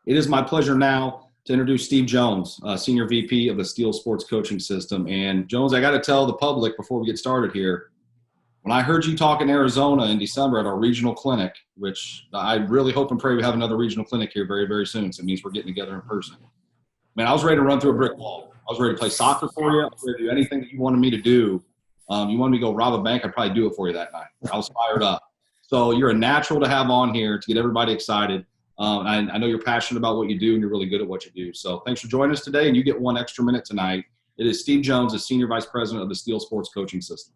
It is my pleasure now to introduce Steve Jones, Senior VP of the Steel Sports Coaching System. And Jones, I got to tell the public before we get started here, when I heard you talk in Arizona in December at our regional clinic, which I really hope and pray we have another regional clinic here very, very soon, so it means we're getting together in person. Man, I was ready to run through a brick wall. I was ready to play soccer for you. I was ready to do anything that you wanted me to do. You wanted me to go rob a bank, I'd probably do it for you that night. I was fired up. So you're a natural to have on here to get everybody excited. I know you're passionate about what you do, and you're really good at what you do. So thanks for joining us today, and you get one extra minute tonight. It is Steve Jones, the Senior Vice President of the Steel Sports Coaching System.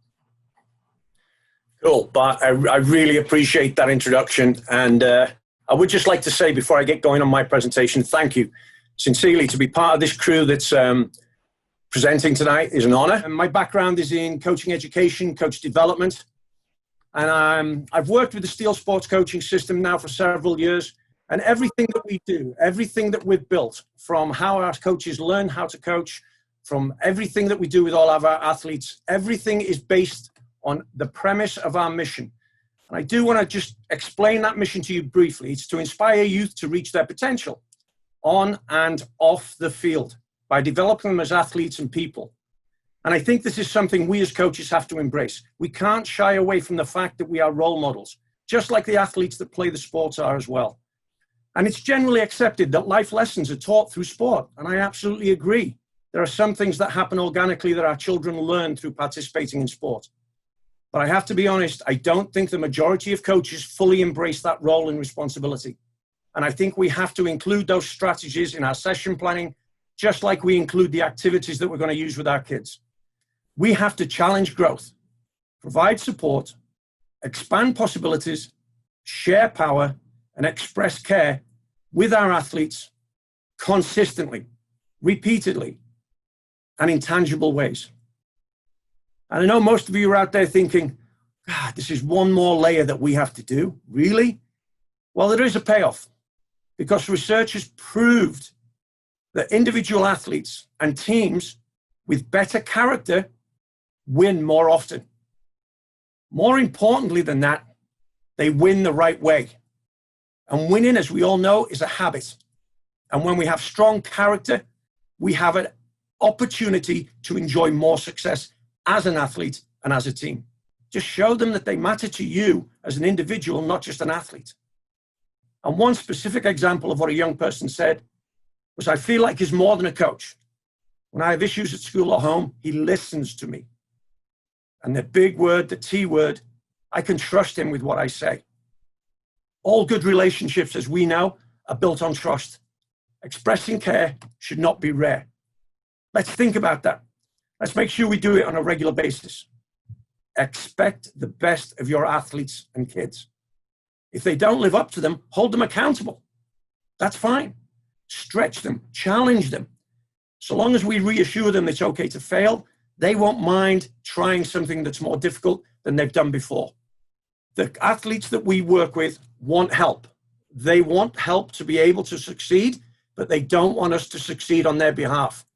Cool, but I really appreciate that introduction. And I would just like to say, before I get going on my presentation, thank you sincerely. To be part of this crew that's presenting tonight is an honor. And my background is in coaching education, coach development. And I've worked with the Steel Sports Coaching System now for several years. And everything that we do, everything that we've built, from how our coaches learn how to coach, from everything that we do with all of our athletes, everything is based on the premise of our mission. And I do want to just explain that mission to you briefly. It's to inspire youth to reach their potential on and off the field by developing them as athletes and people. And I think this is something we as coaches have to embrace. We can't shy away from the fact that we are role models, just like the athletes that play the sports are as well. And it's generally accepted that life lessons are taught through sport. And I absolutely agree. There are some things that happen organically that our children learn through participating in sport. But I have to be honest, I don't think the majority of coaches fully embrace that role and responsibility. And I think we have to include those strategies in our session planning, just like we include the activities that we're going to use with our kids. We have to challenge growth, provide support, expand possibilities, share power, and express care with our athletes consistently, repeatedly, and in tangible ways. And I know most of you are out there thinking, God, this is one more layer that we have to do. Really? Well, there is a payoff, because research has proved that individual athletes and teams with better character win more often. More importantly than that, they win the right way. And winning, as we all know, is a habit. And when we have strong character, we have an opportunity to enjoy more success as an athlete and as a team. Just show them that they matter to you as an individual, not just an athlete. And one specific example of what a young person said was, I feel like he's more than a coach. When I have issues at school or home, he listens to me. And the big word, the T word, I can trust him with what I say. All good relationships, as we know, are built on trust. Expressing care should not be rare. Let's think about that. Let's make sure we do it on a regular basis. Expect the best of your athletes and kids. If they don't live up to them, hold them accountable. That's fine. Stretch them, challenge them. So long as we reassure them it's okay to fail, they won't mind trying something that's more difficult than they've done before. The athletes that we work with want help. They want help to be able to succeed, but they don't want us to succeed on their behalf.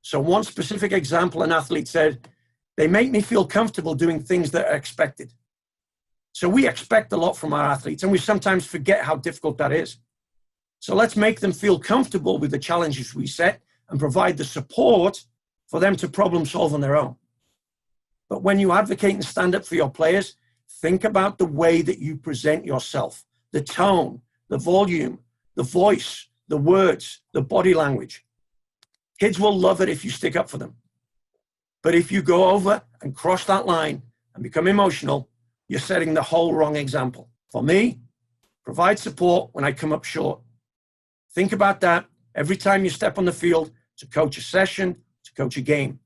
So one specific example, an athlete said, they make me feel comfortable doing things that are expected. So we expect a lot from our athletes, and we sometimes forget how difficult that is. So let's make them feel comfortable with the challenges we set and provide the support for them to problem solve on their own. But when you advocate and stand up for your players, think about the way that you present yourself, the tone, the volume, the voice, the words, the body language. Kids will love it if you stick up for them. But if you go over and cross that line and become emotional, you're setting the whole wrong example. For me, provide support when I come up short. Think about that every time you step on the field to coach a session, to coach a game.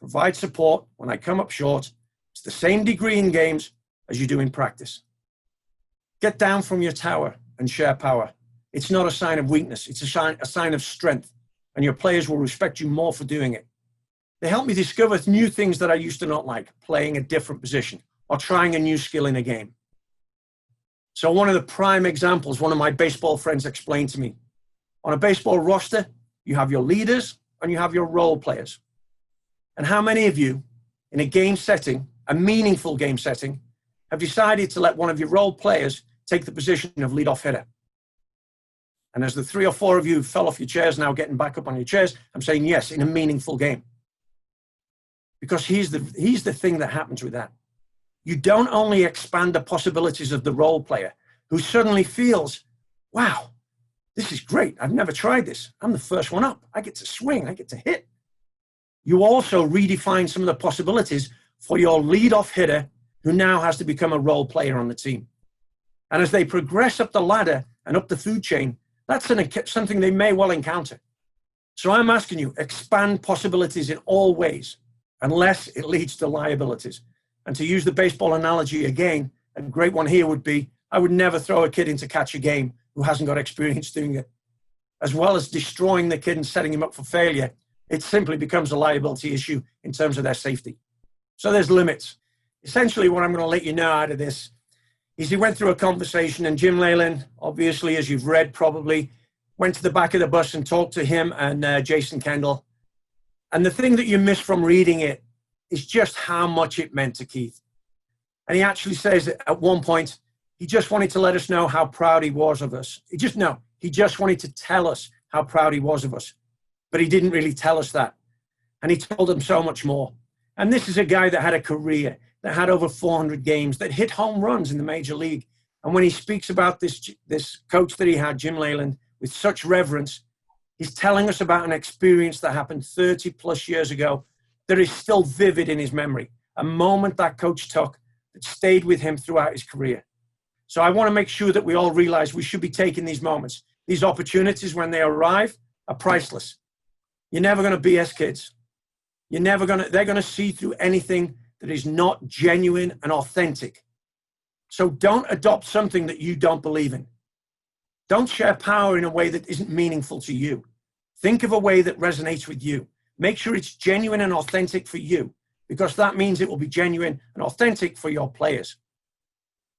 Provide support when I come up short. It's the same degree in games as you do in practice. Get down from your tower and share power. It's not a sign of weakness. It's a sign of strength, and your players will respect you more for doing it. They help me discover new things that I used to not like, playing a different position or trying a new skill in a game. So one of the prime examples, one of my baseball friends explained to me, on a baseball roster, you have your leaders and you have your role players. And how many of you in a game setting, a meaningful game setting, have decided to let one of your role players take the position of leadoff hitter? And as the 3 or 4 of you fell off your chairs now getting back up on your chairs, I'm saying yes, in a meaningful game. Because here's the thing that happens with that. You don't only expand the possibilities of the role player who suddenly feels, wow, this is great. I've never tried this. I'm the first one up. I get to swing. I get to hit. You also redefine some of the possibilities for your leadoff hitter who now has to become a role player on the team. And as they progress up the ladder and up the food chain, that's something they may well encounter. So I'm asking you, expand possibilities in all ways, unless it leads to liabilities. And to use the baseball analogy again, a great one here would be, I would never throw a kid in to catch a game who hasn't got experience doing it. As well as destroying the kid and setting him up for failure, it simply becomes a liability issue in terms of their safety. So there's limits. Essentially, what I'm going to let you know out of this is he went through a conversation, and Jim Leyland, obviously, as you've read probably, went to the back of the bus and talked to him and Jason Kendall. And the thing that you miss from reading it is just how much it meant to Keith. And he actually says that at one point, he just wanted to let us know how proud he was of us. He just wanted to tell us how proud he was of us. But he didn't really tell us that. And he told them so much more. And this is a guy that had a career, that had over 400 games, that hit home runs in the major league. And when he speaks about this coach that he had, Jim Leyland, with such reverence, he's telling us about an experience that happened 30 plus years ago that is still vivid in his memory. A moment that coach took that stayed with him throughout his career. So I want to make sure that we all realize we should be taking these moments. These opportunities, when they arrive, are priceless. You're never going to BS kids. They're going to see through anything that is not genuine and authentic. So don't adopt something that you don't believe in. Don't share power in a way that isn't meaningful to you. Think of a way that resonates with you. Make sure it's genuine and authentic for you, because that means it will be genuine and authentic for your players.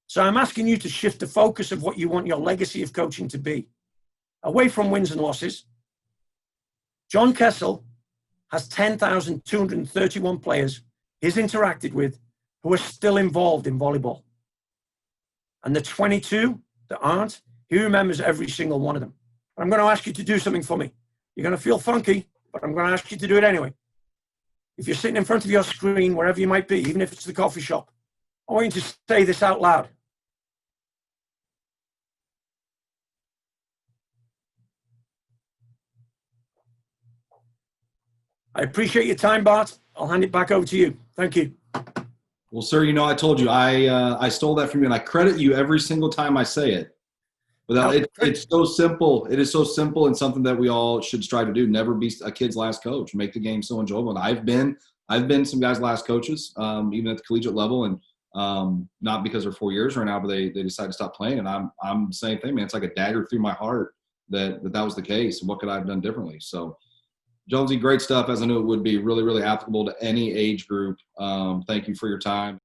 So I'm asking you to shift the focus of what you want your legacy of coaching to be. Away from wins and losses, John Kessel has 10,231 players he's interacted with who are still involved in volleyball. And the 22 that aren't, he remembers every single one of them. I'm going to ask you to do something for me. You're going to feel funky, but I'm going to ask you to do it anyway. If you're sitting in front of your screen, wherever you might be, even if it's the coffee shop, I want you to say this out loud. I appreciate your time, Bart. I'll hand it back over to you. Thank you. Well, sir, you know, I told you, I stole that from you, and I credit you every single time I say it. But it's so simple. It is so simple, and something that we all should strive to do. Never be a kid's last coach. Make the game so enjoyable. And I've been some guys' last coaches, even at the collegiate level, and not because they're 4 years right now, but they decide to stop playing. And I'm the same thing, man. It's like a dagger through my heart that was the case. And what could I have done differently? So, Jonesy, great stuff, as I knew it would be. Really, really applicable to any age group. Thank you for your time.